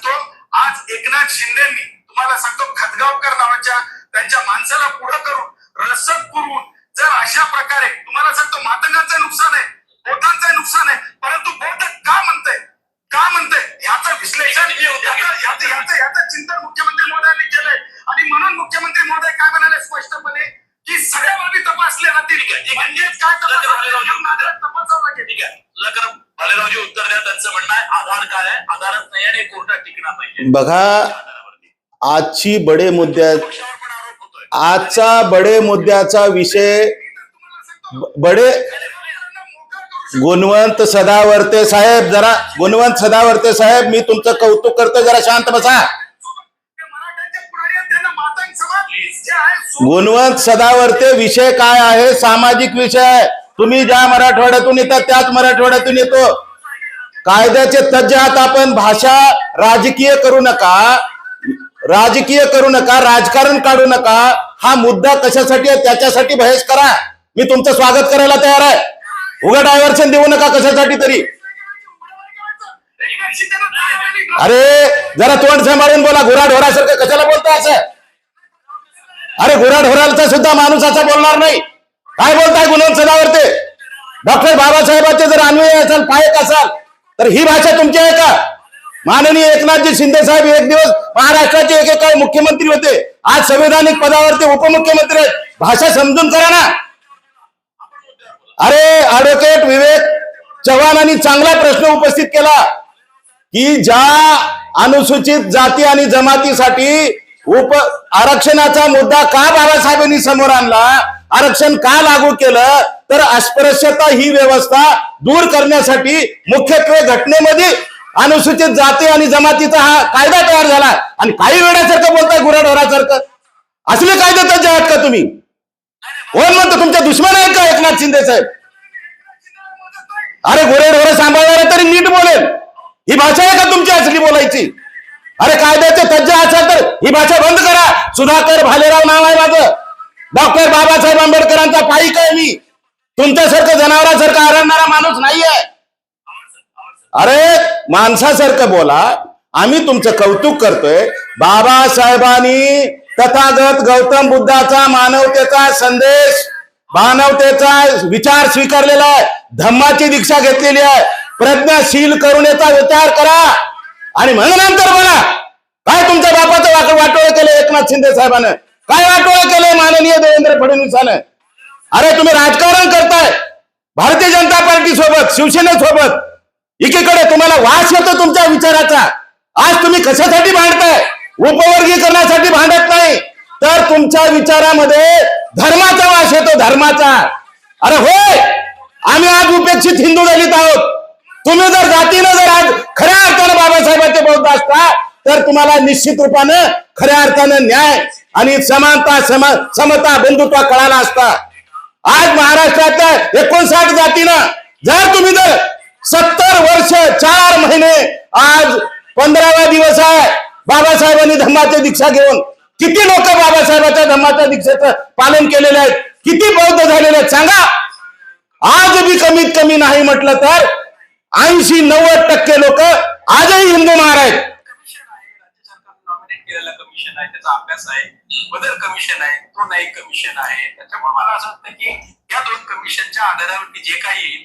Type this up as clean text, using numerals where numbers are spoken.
तो आज एकनाथ शिंदेंनी तुम्हाला सांगतो खतगावकर नावाच्या त्यांच्या माणसाला पुढे करून रसद पुरवून जर अशा प्रकारे तुम्हाला सांगतो मातंगांचं नुकसान आहे, बोटांचं नुकसान आहे, परंतु बोट का म्हणतंय याचं विश्लेषण याचं चिंतन मुख्यमंत्री महोदयांनी केलंय आणि म्हणून मुख्यमंत्री महोदय काय म्हणाले स्पष्टपणे की सगळ्या बाबी तपासल्या जातील. म्हणजेच काय तपासावं लागेल. ठीक आहे, भालेरावजी उत्तर द्या. त्यांचं म्हणणं आहे आधार काय आहे, आधारच नाही आणि कोर्टात टिकणार नाही. बघा, आजचा बडे मुद्द्याचा विषय बडे गुणवंत सदावर्ते साहेब, जरा गुणवंत सदावर्ते साहेब, मी तुमचं कौतुक करतो, जरा शांत बसा. गुणवंत सदावर्ते, विषय काय आहे? सामाजिक विषय आहे. तुम्ही ज्या मराठवाड्यातून येतात त्याच मराठवाड्यातून येतो. कायद्याचे तज्ज्ञ आहात आपण. भाषा राजकीय करू नका, राजकारण काढू नका. हा मुद्दा कशासाठी आहे त्याच्यासाठी बहस करा. मी तुमचं स्वागत करायला तयार आहे. उगा डायव्हर्शन देऊ नका कशासाठी तरी. अरे जरा तोंड सांभाळून बोला. गुराढोरासारखं कशाला बोलता असं? अरे गुराढोराचा सुद्धा माणूस असा बोलणार नाही. काय बोलताय गुणवंत सदावर्ते? डॉक्टर बाबासाहेबांचे जर अन्वय असाल, पायक असाल, तर ही भाषा तुमची आहे का? माननीय एकनाथजी शिंदे साहेब एक दिवस महाराष्ट्राचे एकेकाळी मुख्यमंत्री होते, आज संवैधानिक पदावरती उपमुख्यमंत्री आहेत. भाषा समजून करा ना. अरे ऍडव्होकेट विवेक चव्हाणांनी चांगला प्रश्न उपस्थित केला की ज्या अनुसूचित जाती आणि जमातीसाठी आरक्षणाचा मुद्दा का बाबासाहेबांनी समोर आणला, आरक्षण का लागू केलं, तर अस्पृश्यता ही व्यवस्था दूर करण्यासाठी मुख्यत्वे घटनेमध्ये अनुसूचित जाती आणि जमातीचा हा कायदा तयार झाला. आणि काही वेळासारखं बोलताय गुराढोरासारखं. असले कायदे तज्ज्ञ आहात का तुम्ही? कोण म्हणतो तुमच्या दुश्मन आहेत का एकनाथ शिंदे साहेब? अरे गुरेढोरं सांभाळणारे तरी नीट बोलेल. ही भाषा आहे का तुमची असली बोलायची? अरे कायद्याचे तज्ज्ञ असाल तर ही भाषा बंद करा. सुधाकर भालेराव नाव आहे माझं. डॉक्टर बाबासाहेब आंबेडकरांचा पाईक आहे मी. तुमच्यासारखं जनावरांसारखं आरडणारा माणूस नाहीये. अरे माणसासारखं बोला. आम्ही तुमचं कौतुक करतोय. बाबासाहेबांनी तथागत गौतम बुद्धाचा मानवतेचा संदेश, मानवतेचा विचार स्वीकारलेला आहे. धम्माची दीक्षा घेतलेली आहे. प्रज्ञाशील करुणेचा विचार करा आणि म्हणून नंतर बघा काय तुमच्या बापाचं वाटोळे केलं एकनाथ शिंदे साहेबांना, काय वाटोळे केलंय माननीय देवेंद्र फडणवीसानं. अरे तुम्ही राजकारण करताय भारतीय जनता पार्टी सोबत, शिवसेनेसोबत. एकीकडे तुम्हाला वास येतो तुमच्या विचाराचा. आज तुम्ही कशासाठी भांडताय? उपवर्गीकरणासाठी भांडत नाही, तर तुमच्या विचारामध्ये धर्माचा वास येतो, धर्माचा. अरे होय, आम्ही आज उपेक्षित हिंदू दलित आहोत. तुम्ही जर जातीनं जर आज खऱ्या अर्थानं बाबासाहेबांचे बौद्ध असता तर तुम्हाला निश्चित रूपानं खऱ्या अर्थानं न्याय आणि समानता, समता, बंधुत्व कळाला असता. आज महाराष्ट्रातल्या 59 जातीनं जर तुम्ही जर 70 वर्ष 4 महिने, आज 15वा दिवस आहे बाबासाहेबांनी धम्माची दीक्षा घेऊन, किती लोक बाबासाहेबांच्या धम्माच्या दीक्षेचं पालन केलेले आहेत, किती बौद्ध झालेले आहेत सांगा. आज बी कमीत कमी नाही म्हटलं तर 80-90% लोक आजही हिंदू महार आहेत. कमिशन आहे, त्याचा अभ्यास आहे, बदल कमिशन आहे, तो न्यायिक कमिशन आहे. त्याच्यामुळे मला असं वाटतं की या 2 कमिशनच्या आधारावरती जे काही येईल